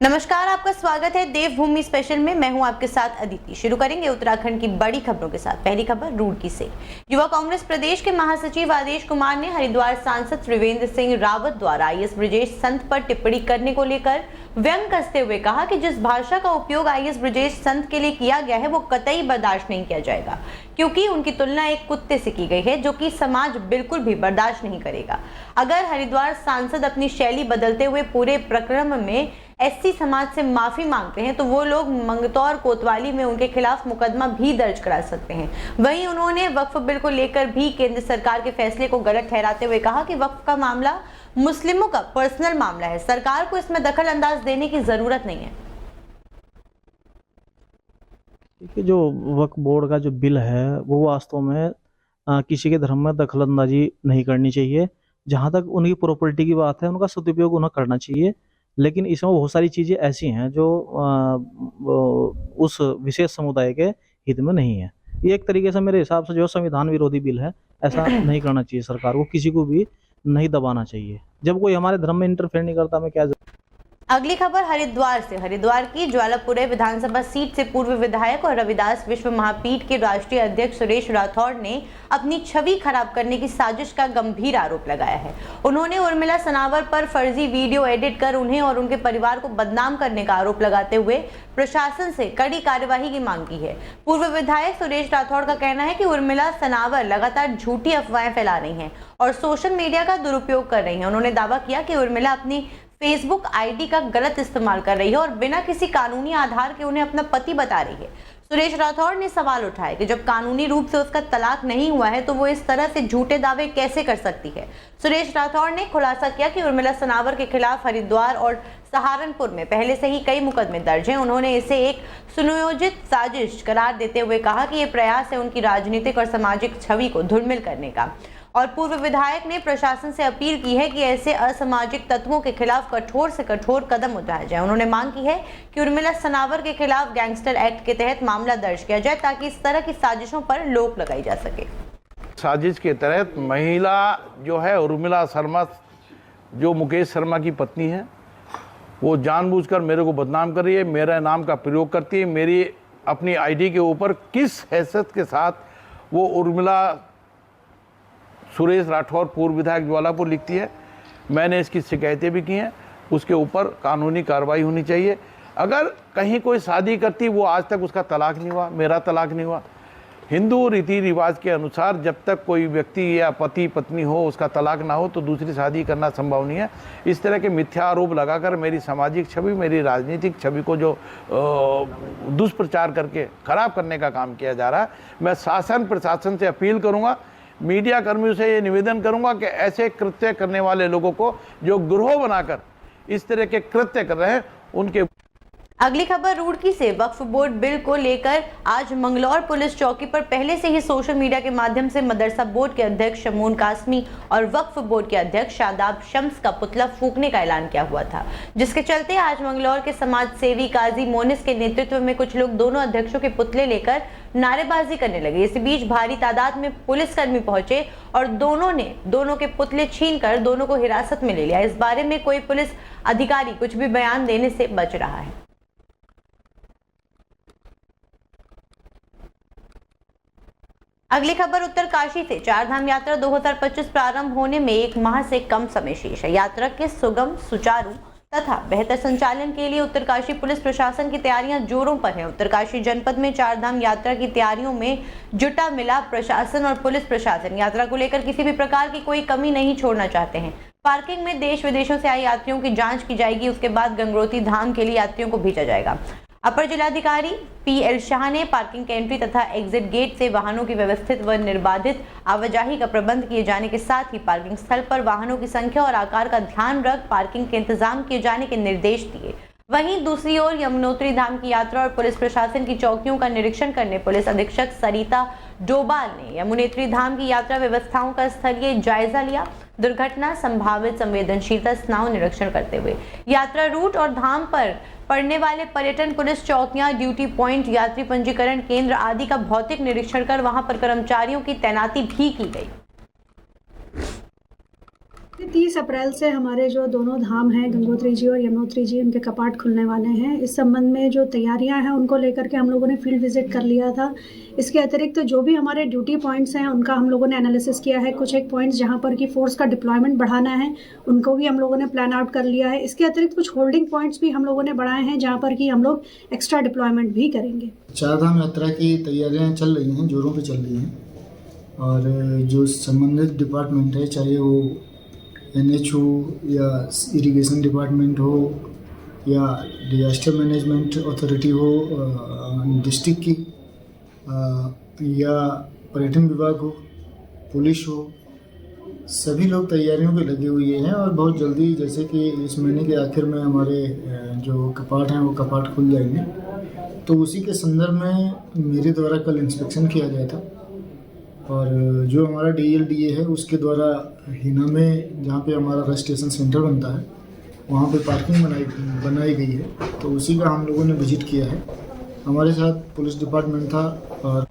नमस्कार, आपका स्वागत है देवभूमि स्पेशल में। मैं हूं आपके साथ अदिति। शुरू करेंगे उत्तराखंड की बड़ी खबरों के साथ। पहली खबर रुड़की से। युवा कांग्रेस प्रदेश के महासचिव आदेश कुमार ने हरिद्वार सांसद त्रिवेंद्र सिंह रावत द्वारा आईएएस ब्रजेश संत पर टिप्पणी करने को लेकर व्यंग कसते हुए कहा कि जिस भाषा का उपयोग आईएएस ब्रजेश संत के लिए किया गया है वो कतई बर्दाश्त नहीं किया जाएगा, क्योंकि उनकी तुलना एक कुत्ते से की गई है जो कि समाज बिल्कुल भी बर्दाश्त नहीं करेगा। अगर हरिद्वार सांसद अपनी शैली बदलते हुए पूरे प्रकरण में एससी समाज से माफी मांगते हैं तो वो लोग मंगतौर कोतवाली में उनके खिलाफ मुकदमा भी दर्ज करा सकते हैं। वहीं उन्होंने वक्फ बिल को लेकर भी केंद्र सरकार के फैसले को गलत ठहराते हुए कहा कि वक्फ का मामला मुस्लिमों का पर्सनल मामला है, सरकार को इसमें दखल अंदाज देने की जरूरत नहीं है। देखिए, जो वक्फ बोर्ड का जो बिल है वो वास्तव में किसी के धर्म में दखल अंदाजी नहीं करनी चाहिए। जहाँ तक उनकी प्रॉपर्टी की बात है, उनका सदुपयोग उन्हें करना चाहिए, लेकिन इसमें बहुत सारी चीज़ें ऐसी हैं जो उस विशेष समुदाय के हित में नहीं है। ये एक तरीके से मेरे हिसाब से जो संविधान विरोधी बिल है, ऐसा नहीं करना चाहिए। सरकार को किसी को भी नहीं दबाना चाहिए। जब कोई हमारे धर्म में इंटरफेयर नहीं करता, मैं क्या। अगली खबर हरिद्वार से। हरिद्वार की ज्वालापुरे विधानसभा सीट से पूर्व विधायक और रविदास विश्व महापीठ के राष्ट्रीय अध्यक्ष सुरेश राठौड़ ने अपनी छवि खराब करने की साजिश का गंभीर आरोप लगाया है। उन्होंने उर्मिला सनावर पर फर्जी वीडियो एडिट कर उन्हें और उनके परिवार को बदनाम करने का आरोप लगाते हुए प्रशासन से कड़ी कार्यवाही की मांग की है। पूर्व विधायक सुरेश राठौड़ का कहना है कि उर्मिला सनावर लगातार झूठी अफवाहें फैला रही हैं और सोशल मीडिया का दुरुपयोग कर रही हैं। उन्होंने दावा किया कि उर्मिला अपनी फेसबुक आईडी का गलत इस्तेमाल कर रही है और बिना किसी कानूनी आधार के उन्हें अपना पति बता रही है। सुरेश राठौड़ ने सवाल उठाया कि जब कानूनी रूप से उसका तलाक नहीं हुआ है तो वो इस तरह से झूठे दावे कैसे कर सकती है। सुरेश राठौड़ ने खुलासा किया कि उर्मिला सनावर के खिलाफ हरिद्वार और सहारनपुर में पहले से ही कई मुकदमे दर्ज हैं। उन्होंने इसे एक सुनियोजित साजिश करार देते हुए कहा कि ये प्रयास है उनकी राजनीतिक और सामाजिक छवि को धूमिल करने का। और पूर्व विधायक ने प्रशासन से अपील की है कि ऐसे असामाजिक तत्वों के खिलाफ कठोर से कठोर कदम उठाया जाए। उन्होंने मांग की है कि उर्मिला सनावर के खिलाफ गैंगस्टर एक्ट के तहत मामला दर्ज किया जाए ताकि इस तरह की साजिशों पर रोक लगाई जा सके। साजिश के तहत महिला जो है उर्मिला शर्मा, जो मुकेश शर्मा की पत्नी है, वो जानबूझकर मेरे को बदनाम कर रही है, मेरा नाम का प्रयोग करती है। मेरी अपनी आईडी के ऊपर किस हैसियत के साथ वो उर्मिला सुरेश राठौर पूर्व विधायक ज्वालापुर लिखती है। मैंने इसकी शिकायतें भी की हैं, उसके ऊपर कानूनी कार्रवाई होनी चाहिए। अगर कहीं कोई शादी करती, वो आज तक उसका तलाक नहीं हुआ, मेरा तलाक नहीं हुआ। हिंदू रीति रिवाज के अनुसार जब तक कोई व्यक्ति या पति पत्नी हो, उसका तलाक ना हो तो दूसरी शादी करना संभव नहीं है। इस तरह के मिथ्या आरोप लगाकर मेरी सामाजिक छवि, मेरी राजनीतिक छवि को जो दुष्प्रचार करके खराब करने का काम किया जा रहा है, मैं शासन प्रशासन से अपील करूँगा, मीडिया कर्मियों से ये निवेदन करूंगा कि ऐसे कृत्य करने वाले लोगों को, जो गिरोह बनाकर इस तरह के कृत्य कर रहे हैं, उनके। अगली खबर रुड़की से। वक्फ बोर्ड बिल को लेकर आज मंगलौर पुलिस चौकी पर पहले से ही सोशल मीडिया के माध्यम से मदरसा बोर्ड के अध्यक्ष शमून कासमी और वक्फ बोर्ड के अध्यक्ष शादाब शम्स का पुतला फूंकने का ऐलान किया हुआ था, जिसके चलते आज मंगलौर के समाज सेवी काजी मोनिस के नेतृत्व में कुछ लोग दोनों अध्यक्षों के पुतले लेकर नारेबाजी करने लगे। इस बीच भारी तादाद में पुलिसकर्मी पहुंचे और दोनों के पुतले छीनकर दोनों को हिरासत में ले लिया। इस बारे में कोई पुलिस अधिकारी कुछ भी बयान देने से बच रहा है। अगली खबर उत्तरकाशी से। चारधाम यात्रा 2025 प्रारंभ होने में एक माह से कम समय शेष है। यात्रा के सुगम, सुचारू तथा बेहतर संचालन के लिए उत्तरकाशी पुलिस प्रशासन की तैयारियां जोरों पर हैं। उत्तरकाशी जनपद में चारधाम यात्रा की तैयारियों में जुटा मिला प्रशासन और पुलिस प्रशासन यात्रा को लेकर किसी भी प्रकार की कोई कमी नहीं छोड़ना चाहते हैं। पार्किंग में देश विदेशों से आए यात्रियों की जांच की जाएगी। उसके बाद गंगोत्री धाम के लिए यात्रियों को भेजा जाएगा। अपर जिलाधिकारी पीएल शाह ने पार्किंग के एंट्री तथा एग्जिट गेट से वाहनों की व्यवस्थित व निर्बाधित आवाजाही का प्रबंध किए जाने के साथ ही पार्किंग स्थल पर वाहनों की संख्या और आकार का ध्यान रख पार्किंग के इंतजाम किए जाने के निर्देश दिए। वहीं दूसरी ओर यमुनोत्री धाम की यात्रा और पुलिस प्रशासन की चौकियों का निरीक्षण करने पुलिस अधीक्षक सरिता डोबाल ने यमुनोत्री धाम की यात्रा व्यवस्थाओं का स्थलीय जायजा लिया। दुर्घटना संभावित संवेदनशीलता स्नाव निरीक्षण करते हुए यात्रा रूट और धाम पर पड़ने वाले पर्यटन पुलिस चौकियां, ड्यूटी पॉइंट, यात्री पंजीकरण केंद्र आदि का भौतिक निरीक्षण कर वहां पर कर्मचारियों की तैनाती भी की गई। 30 अप्रैल से हमारे जो दोनों धाम हैं, गंगोत्री जी और यमुनोत्री जी, उनके कपाट खुलने वाले हैं। इस संबंध में जो तैयारियां हैं उनको लेकर के हम लोगों ने फील्ड विजिट कर लिया था। इसके अतिरिक्त जो भी हमारे ड्यूटी पॉइंट्स हैं उनका हम लोगों ने एनालिसिस किया है। कुछ एक पॉइंट्स जहां पर कि फोर्स का डिप्लॉयमेंट बढ़ाना है उनको भी हम लोगों ने प्लान आउट कर लिया है। इसके अतिरिक्त कुछ होल्डिंग पॉइंट्स भी हम लोगों ने बढ़ाए हैं जहाँ पर कि हम लोग एक्स्ट्रा डिप्लॉयमेंट भी करेंगे। चारधाम यात्रा की तैयारियां चल रही हैं, जोरों पे चल रही हैं, और जो संबंधित डिपार्टमेंट है, चाहे वो NH हो या इरिगेशन डिपार्टमेंट हो या डिजास्टर मैनेजमेंट अथॉरिटी हो डिस्ट्रिक्ट की, या पर्यटन विभाग हो, पुलिस हो, सभी लोग तैयारियों पे लगे हुए हैं। और बहुत जल्दी, जैसे कि इस महीने के आखिर में हमारे जो कपाट हैं वो कपाट खुल जाएंगे, तो उसी के संदर्भ में मेरे द्वारा कल इंस्पेक्शन किया गया था। और जो हमारा DLDA है उसके द्वारा हिना में, जहाँ पे हमारा रजिस्ट्रेशन सेंटर बनता है, वहाँ पे पार्किंग बनाई गई है, तो उसी का हम लोगों ने विजिट किया है। हमारे साथ पुलिस डिपार्टमेंट था। और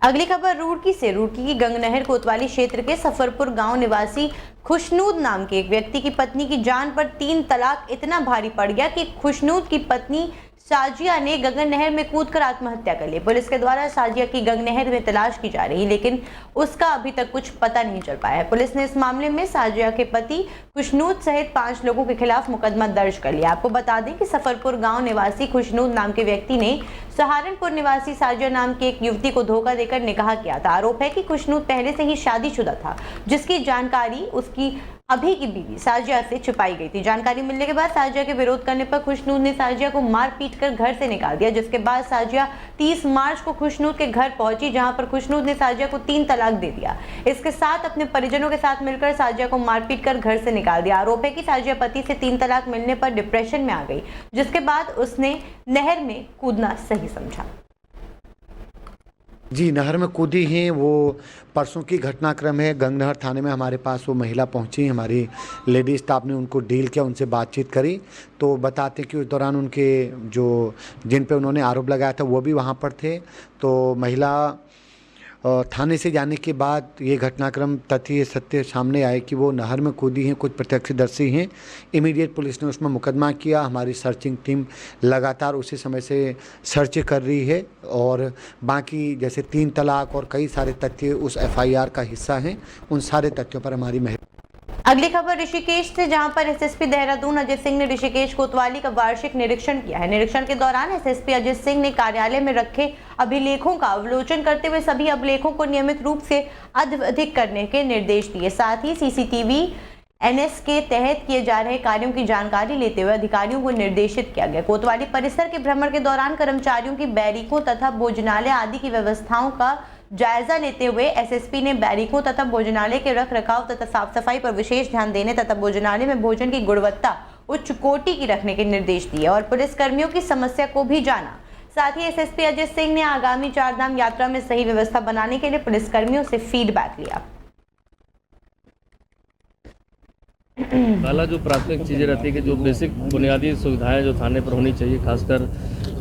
अगली खबर रुड़की से। रुड़की की गंगनहर कोतवाली क्षेत्र के सफरपुर गांव निवासी खुशनूद नाम के एक व्यक्ति की पत्नी की जान पर 3 तलाक इतना भारी पड़ गया कि खुशनूद की पत्नी साजिया ने गंगा नहर में कूदकर आत्महत्या कर ली। पुलिस के द्वारा साजिया की गंगा नहर में तलाश की जा रही, लेकिन उसका अभी तक कुछ पता नहीं चल पाया है। पुलिस ने इस मामले में साजिया के पति खुशनूद सहित 5 लोगों के खिलाफ मुकदमा दर्ज कर लिया। आपको बता दें कि सफरपुर गांव निवासी खुशनूद नाम के व्यक्ति ने सहारनपुर निवासी साजिया नाम की एक युवती को धोखा देकर निकाह किया था। आरोप है कि खुशनूद पहले से ही शादीशुदा था, जिसकी जानकारी उसकी अभी की बीवी साजिया से छुपाई गई थी। जानकारी मिलने के बाद साजिया के विरोध करने पर खुशनूद ने साजिया को मार पीट कर घर से निकाल दिया, जिसके बाद साजिया 30 मार्च को खुशनूद के घर पहुंची, जहां पर खुशनूद ने साजिया को 3 तलाक दे दिया। इसके साथ अपने परिजनों के साथ मिलकर साजिया को मारपीट कर घर से निकाल दिया। आरोप है कि साजिया पति से 3 तलाक मिलने पर डिप्रेशन में आ गई, जिसके बाद उसने नहर में कूदना सही समझा। जी, नहर में कूदी हैं। वो परसों की घटनाक्रम है। गंगनहर थाने में हमारे पास वो महिला पहुंची, हमारी लेडी स्टाफ ने उनको डील किया, उनसे बातचीत करी, तो बताते कि उस दौरान उनके जो जिन पे उन्होंने आरोप लगाया था वो भी वहां पर थे। तो महिला थाने से जाने के बाद ये घटनाक्रम तथ्य सत्य सामने आए कि वो नहर में कूदी हैं, कुछ प्रत्यक्षदर्शी हैं। इमीडिएट पुलिस ने उसमें मुकदमा किया। हमारी सर्चिंग टीम लगातार उसी समय से सर्च कर रही है, और बाकी जैसे 3 तलाक और कई सारे तथ्य उस FIR का हिस्सा हैं, उन सारे तथ्यों पर हमारी अगली खबर ऋषिकेश से, जहां पर SSP देहरादून अजय सिंह ने ऋषिकेश कोतवाली का वार्षिक निरीक्षण किया है। निरीक्षण के दौरान SSP अजय सिंह ने कार्यालय में रखे अभिलेखों का अवलोकन करते हुए सभी अभिलेखों को नियमित रूप से अद्यतन करने के निर्देश दिए। साथ ही CCTV NS के तहत किए जा रहे कार्यों की जानकारी लेते हुए अधिकारियों को निर्देशित किया गया। कोतवाली परिसर के भ्रमण के दौरान कर्मचारियों की बैरिकों तथा भोजनालय आदि की व्यवस्थाओं का जायजा लेते हुए SSP ने बैरिकों तथा भोजनालय के रख रखाव तथा साफ सफाई पर विशेष ध्यान देने तथा भोजनालय में भोजन की गुणवत्ता उच्च कोटि की रखने के निर्देश दिए और पुलिस कर्मियों की समस्या को भी जाना। साथ ही SSP अजय सिंह ने आगामी 4 धाम यात्रा में सही व्यवस्था बनाने के लिए पुलिस कर्मियों से फीडबैक लिया। पहला जो प्राथमिक चीज़ें रहती है कि जो बेसिक बुनियादी सुविधाएं जो थाने पर होनी चाहिए, खासकर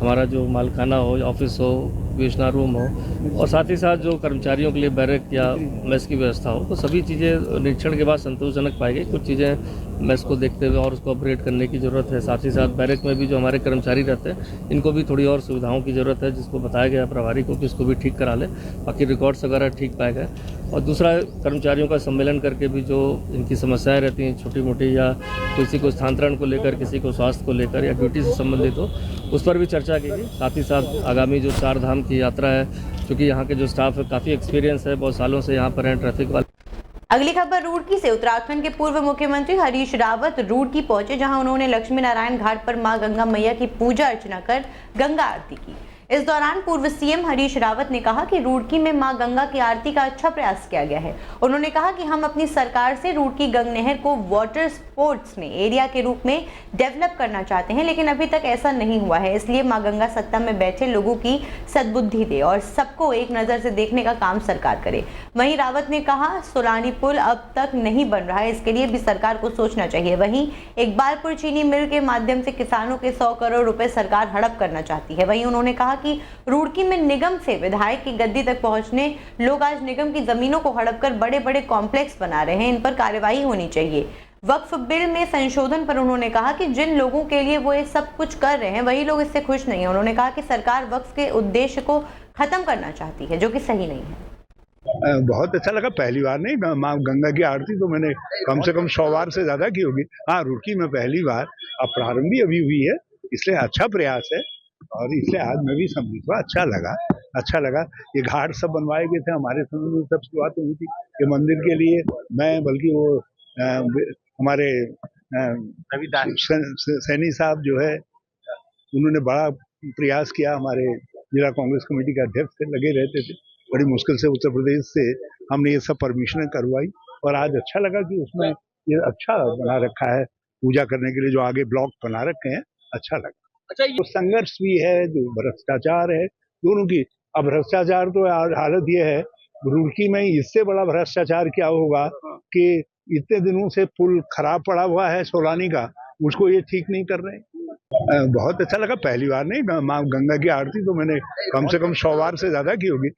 हमारा जो मालखाना हो, ऑफिस हो, विश्राम रूम हो, और साथ ही साथ जो कर्मचारियों के लिए बैरक या मेस की व्यवस्था हो, तो सभी चीज़ें निरीक्षण के बाद संतोषजनक पाई गई। कुछ चीज़ें मेस को देखते हुए और उसको अपग्रेड करने की ज़रूरत है। साथ ही साथ बैरक में भी जो हमारे कर्मचारी रहते हैं, इनको भी थोड़ी और सुविधाओं की ज़रूरत है, जिसको बताया गया प्रभारी को कि इसको भी ठीक करा ले। बाकी रिकॉर्ड्स वगैरह ठीक पाए गए। और दूसरा, कर्मचारियों का सम्मेलन करके भी जो इनकी समस्याएं रहती हैं छोटी मोटी, या किसी को स्थानांतरण को लेकर, किसी को स्वास्थ्य को लेकर, या ड्यूटी से संबंधित हो, उस पर भी चर्चा की गई। साथ ही साथ आगामी जो 4 धाम की यात्रा है, क्योंकि यहाँ के जो स्टाफ है काफ़ी एक्सपीरियंस है, बहुत सालों से यहाँ पर हैं ट्रैफिक वाले। अगली खबर रुड़की से। उत्तराखंड के पूर्व मुख्यमंत्री हरीश रावत रुड़की पहुंचे, जहां उन्होंने लक्ष्मी नारायण घाट पर मां गंगा मैया की पूजा अर्चना कर गंगा आरती की। इस दौरान पूर्व CM हरीश रावत ने कहा कि रुड़की में मां गंगा की आरती का अच्छा प्रयास किया गया है। उन्होंने कहा कि हम अपनी सरकार से रुड़की गंगा नहर को वाटर स्पोर्ट्स में एरिया के रूप में डेवलप करना चाहते हैं, लेकिन अभी तक ऐसा नहीं हुआ है। इसलिए मां गंगा सत्ता में बैठे लोगों की सद्बुद्धि दे और सबको एक नज़र से देखने का काम सरकार करे। वहीं रावत ने कहा, सोलानी पुल अब तक नहीं बन रहा है, इसके लिए भी सरकार को सोचना चाहिए। वहीं इकबालपुर चीनी मिल के माध्यम से किसानों के 100 करोड़ रुपए सरकार हड़प करना चाहती है। वहीं उन्होंने कहा कहा कि रुड़की में निगम से विधायक की गद्दी तक पहुंचने लोग आज निगम की जमीनों को हड़प कर बड़े बड़े कॉम्प्लेक्स बना रहे हैं, इन पर कार्यवाही होनी चाहिए। वक्फ बिल में संशोधन पर उन्होंने कहा कि जिन लोगों के लिए वो ये सब कुछ कर रहे हैं वही लोग इससे खुश नहीं है। उन्होंने कहा कि सरकार वक्फ के उद्देश्य को खत्म करना चाहती है, जो कि सही नहीं है। बहुत अच्छा लगा, पहली बार नहीं, माँ गंगा की आरती तो मैंने कम से कम 100 बार से ज्यादा की होगी। हाँ, रुड़की में पहली बार, अब प्रारंभ भी अभी हुई है, इसलिए अच्छा प्रयास है और इसलिए आज मैं भी सम्मिलित हुआ। अच्छा लगा। ये घाट सब बनवाए गए थे, हमारे समय में सब शुरुआत हुई थी ये मंदिर के लिए। मैं बल्कि वो हमारे सैनी साहब जो है उन्होंने बड़ा प्रयास किया, हमारे जिला कांग्रेस कमेटी के अध्यक्ष थे, लगे रहते थे, बड़ी मुश्किल से उत्तर प्रदेश से हमने ये सब परमिशन करवाई और आज अच्छा लगा कि उसमें ये अच्छा बना रखा है पूजा करने के लिए, जो आगे ब्लॉक बना रखे हैं, अच्छा लगा। अच्छा, ये संघर्ष भी है, जो भ्रष्टाचार है दोनों की। अब भ्रष्टाचार तो हालत ये है, रुड़की में इससे बड़ा भ्रष्टाचार क्या होगा कि इतने दिनों से पुल खराब पड़ा हुआ है सोलानी का, उसको ये ठीक नहीं कर रहे। बहुत अच्छा लगा, पहली बार नहीं, माँ गंगा की आरती तो मैंने कम से कम 100 बार से ज्यादा की होगी।